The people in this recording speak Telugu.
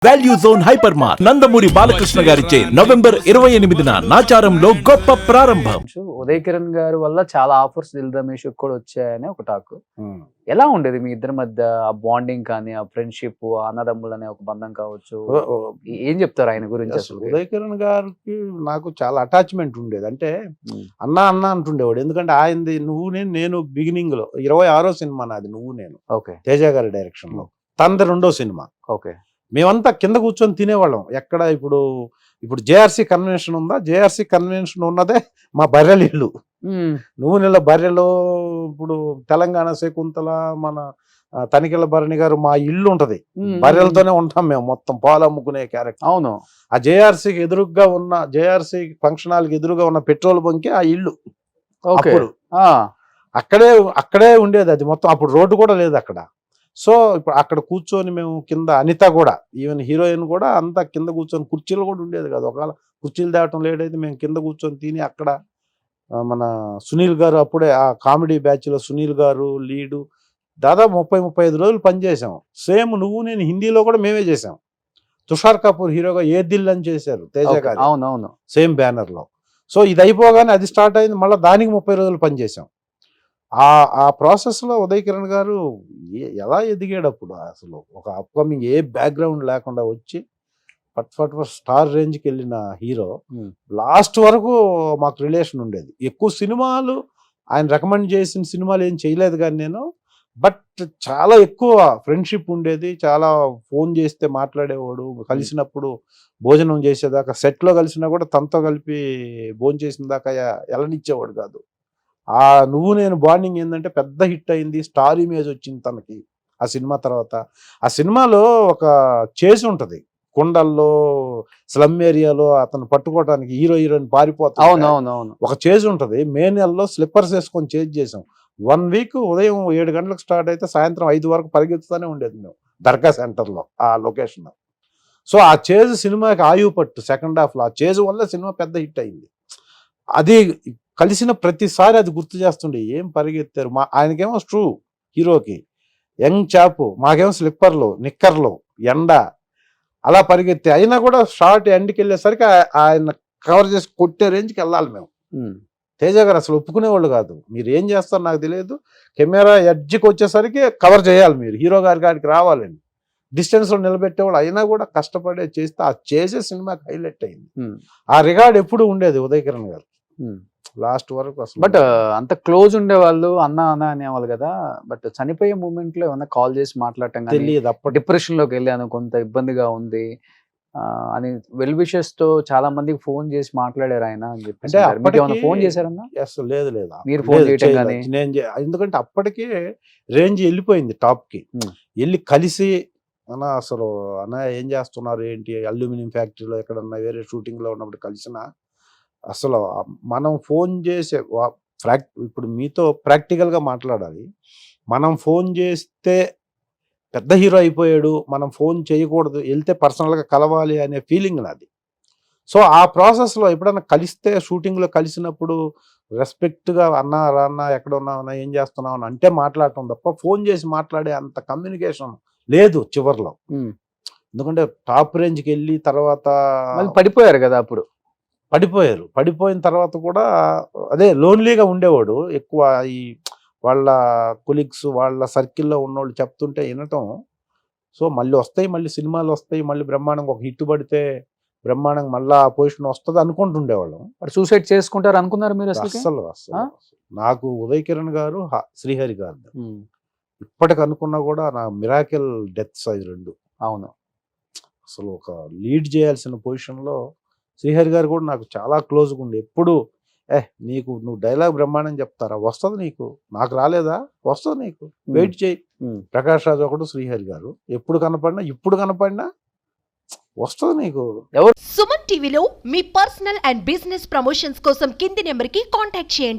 Value zone hyper mart Nandamuri Balakrishna గారిచే నవంబర్ 28న నాచారంలో గొప్ప ప్రారంభం. ఉదయ్ కిరణ్ గారి వల్ల చాలా ఆఫర్స్ దిల్ రమేష్ కూడా వచ్చాయని ఒక టాక్. ఎలా ఉండేది మీ ఇద్దరి మధ్య ఆ బాండింగ్ కానీ, ఆ ఫ్రెండ్షిప్, అన్నదమ్ములు అనే ఒక బంధం కావచ్చు? ఏం చెప్తారు ఆయన గురించి? అసలు ఉదయ్ కిరణ్ గారికి నాకు చాలా అటాచ్మెంట్ ఉండేది. అంటే అన్న అన్న అంటుండేవాడు. ఎందుకంటే ఆయనది నువ్వు నేను బిగినింగ్ లో 26వ సినిమా నాది నువ్వు నేను, ఓకే, తేజ గారి డైరెక్షన్ లో. తనది 2వ సినిమా. ఓకే, మేమంతా కింద కూర్చొని తినేవాళ్ళం. ఎక్కడ ఇప్పుడు జేఆర్సీ కన్వెన్షన్ ఉందా, జేఆర్సీ కన్వెన్షన్ ఉన్నదే మా బర్రెల ఇల్లు. నువ్వు నెల బర్రెలు, ఇప్పుడు తెలంగాణ శకుంతల, మన తనికెళ్ళ భరణి గారు, మా ఇల్లు ఉంటది, బర్రెలతోనే ఉంటాం మేము, మొత్తం పాలు అమ్ముకునే క్యారెక్టర్. అవును. ఆ జేఆర్సీకి ఎదురుగా ఉన్న, జేఆర్సీ ఫంక్షన్ హాల్కి ఎదురుగా ఉన్న పెట్రోల్ బంకే ఆ ఇల్లు. అప్పుడు అక్కడే ఉండేది అది మొత్తం. అప్పుడు రోడ్డు కూడా లేదు అక్కడ. సో ఇప్పుడు అక్కడ కూర్చొని మేము కింద, అనిత కూడా, ఈవెన్ హీరోయిన్ కూడా అంతా కింద కూర్చొని, కుర్చీలు కూడా ఉండేది కాదు. ఒకవేళ కుర్చీలు తేవటం లేట్ అయితే మేము కింద కూర్చొని తిని అక్కడ. మన సునీల్ గారు అప్పుడే ఆ కామెడీ బ్యాచ్లో సునీల్ గారు లీడు. దాదాపు 30-35 రోజులు పనిచేసాం. సేమ్ నువ్వు నేను హిందీలో కూడా మేమే చేసాం. తుషార్ కపూర్ హీరోగా ఏ దిల్ అని చేశారు తేజ గారు. అవునవును, సేమ్ బ్యానర్లో. సో ఇది అయిపోగానే అది స్టార్ట్ అయింది, మళ్ళీ దానికి 30 రోజులు పనిచేసాం. ఆ ప్రాసెస్లో ఉదయ్ కిరణ్ గారు ఎలా ఎదిగాడు అప్పుడు. అసలు ఒక అప్కమింగ్ ఏ బ్యాక్గ్రౌండ్ లేకుండా వచ్చి ఫట్ స్టార్ రేంజ్కి వెళ్ళిన హీరో. లాస్ట్ వరకు మాకు రిలేషన్ ఉండేది. ఎక్కువ సినిమాలు ఆయన రికమెండ్ చేసిన సినిమాలు ఏం చేయలేదు కానీ నేను, బట్ చాలా ఎక్కువ ఫ్రెండ్షిప్ ఉండేది. చాలా ఫోన్ చేస్తే మాట్లాడేవాడు. కలిసినప్పుడు భోజనం చేసేదాకా, సెట్లో కలిసినా కూడా తనతో కలిపి భోజనం చేసిన దాకా ఎలనిచ్చేవాడు కాదు. ఆ నువ్వు నేను బాండింగ్ ఏంటంటే పెద్ద హిట్ అయింది, స్టార్ ఇమేజ్ వచ్చింది తనకి ఆ సినిమా తర్వాత. ఆ సినిమాలో ఒక చేసి ఉంటుంది, కొండల్లో స్లమ్ ఏరియాలో అతను పట్టుకోవడానికి హీరోయిన్ పారిపోతాడు. అవునవునవును, ఒక చేజ్ ఉంటుంది. మే నెలలో స్లిప్పర్స్ వేసుకొని చేజ్ చేసాం. 1 వీక్ ఉదయం 7 గంటలకు స్టార్ట్ అయితే సాయంత్రం 5 వరకు పరిగెత్తుతూనే ఉండేది మేము దర్గా సెంటర్లో ఆ లొకేషన్. సో ఆ చేజ్ సినిమాకి ఆయువు పట్టు. సెకండ్ హాఫ్లో ఆ చేజ్ వల్ల సినిమా పెద్ద హిట్ అయింది. అది కలిసిన ప్రతిసారి అది గుర్తు చేస్తుండే, ఏం పరిగెత్తారు. ఆయనకేమో స్ట్రూ హీరోకి యంగ్ చాపు, మాకేమో స్లిప్పర్లు, నిక్కర్లు, ఎండ, అలా పరిగెత్తే. అయినా కూడా షార్ట్ ఎండ్కి వెళ్ళేసరికి ఆయన కవర్ చేసి కొట్టే రేంజ్కి వెళ్ళాలి మేము. తేజ గారు అసలు ఒప్పుకునేవాళ్ళు కాదు. మీరు ఏం చేస్తారో నాకు తెలియదు, కెమెరా ఎడ్జ్కి వచ్చేసరికి కవర్ చేయాలి, మీరు హీరో గారికి రావాలని డిస్టెన్స్లో నిలబెట్టేవాళ్ళు. అయినా కూడా కష్టపడే చేస్తే ఆ చేసే సినిమాకి హైలైట్ అయింది. ఆ రికార్డ్ ఎప్పుడు ఉండేది ఉదయ్ కిరణ్ గారు లాస్ట్ వరకు. అసలు బట్ అంత క్లోజ్ ఉండేవాళ్ళు, అన్న అన్న అనేవాళ్ళు కదా. బట్ చనిపోయే మూమెంట్ లో ఏమన్నా కాల్ చేసి మాట్లాడటం తెలియదు. అప్పుడు డిప్రెషన్ లోకి వెళ్ళాను, కొంత ఇబ్బందిగా ఉంది అని వెల్ విషెస్ తో చాలా మందికి ఫోన్ చేసి మాట్లాడారు ఆయన అని చెప్పి ఫోన్ చేశారన్నా? అసలు లేదు, మీరు ఫోన్ చేయటం కానీ? ఎందుకంటే అప్పటికే రేంజ్ వెళ్ళిపోయింది టాప్ కి. వెళ్ళి కలిసి అన్న అసలు అన్న ఏం చేస్తున్నారు ఏంటి, అల్యూమినియం ఫ్యాక్టరీలో ఎక్కడన్నా వేరే షూటింగ్ లో ఉన్నప్పుడు కలిసిన, అసలు మనం ఫోన్ చేసే ఇప్పుడు మీతో ప్రాక్టికల్గా మాట్లాడాలి. మనం ఫోన్ చేస్తే పెద్ద హీరో అయిపోయాడు, మనం ఫోన్ చేయకూడదు, వెళ్తే పర్సనల్గా కలవాలి అనే ఫీలింగ్ నాది. సో ఆ ప్రాసెస్లో ఎప్పుడన్నా కలిస్తే, షూటింగ్లో కలిసినప్పుడు రెస్పెక్ట్గా అన్న రాన్న ఎక్కడ ఉన్నావన్నా ఏం చేస్తున్నావు అని అంటే మాట్లాడటం తప్ప ఫోన్ చేసి మాట్లాడే అంత కమ్యూనికేషన్ లేదు చివరిలో. ఎందుకంటే టాప్ రేంజ్కి వెళ్ళి తర్వాత పడిపోయారు కదా. అప్పుడు పడిపోయిన తర్వాత కూడా అదే లోన్లీగా ఉండేవాడు ఎక్కువ. ఈ వాళ్ళ కొలీగ్స్, వాళ్ళ సర్కిల్లో ఉన్నవాళ్ళు చెప్తుంటే వినటం. సో మళ్ళీ వస్తాయి, మళ్ళీ సినిమాలు వస్తాయి, మళ్ళీ బ్రహ్మాండంగా ఒక హిట్ పడితే బ్రహ్మాండంగా మళ్ళీ ఆ పొజిషన్ వస్తుంది అనుకుంటుండేవాళ్ళం. సూసైడ్ చేసుకుంటారు అనుకున్నారు మీరు? అసలు నాకు ఉదయ్ కిరణ్ గారు, శ్రీహరి గారు ఇప్పటికి అనుకున్నా కూడా నా మిరాకిల్ డెత్స్ అవి 2. అవును, అసలు ఒక లీడ్ చేయాల్సిన పొజిషన్లో శ్రీహరి గారు కూడా నాకు చాలా క్లోజ్గా ఉండి, ఎప్పుడు నువ్వు డైలాగ్ బ్రహ్మాండం చెప్తారా, వస్తుంది నీకు, నాకు రాలేదా, వస్తుంది నీకు, వెయిట్ చేయి. ప్రకాష్ రాజ్ ఒకడు, శ్రీహరి గారు ఎప్పుడు కనపడినా, ఇప్పుడు కనపడినా వస్తుంది నీకు. సుమన్ టీవీలో మీ పర్సనల్ అండ్ బిజినెస్ ప్రమోషన్స్ కోసం కింది నెంబర్కి కాంటాక్ట్ చేయండి.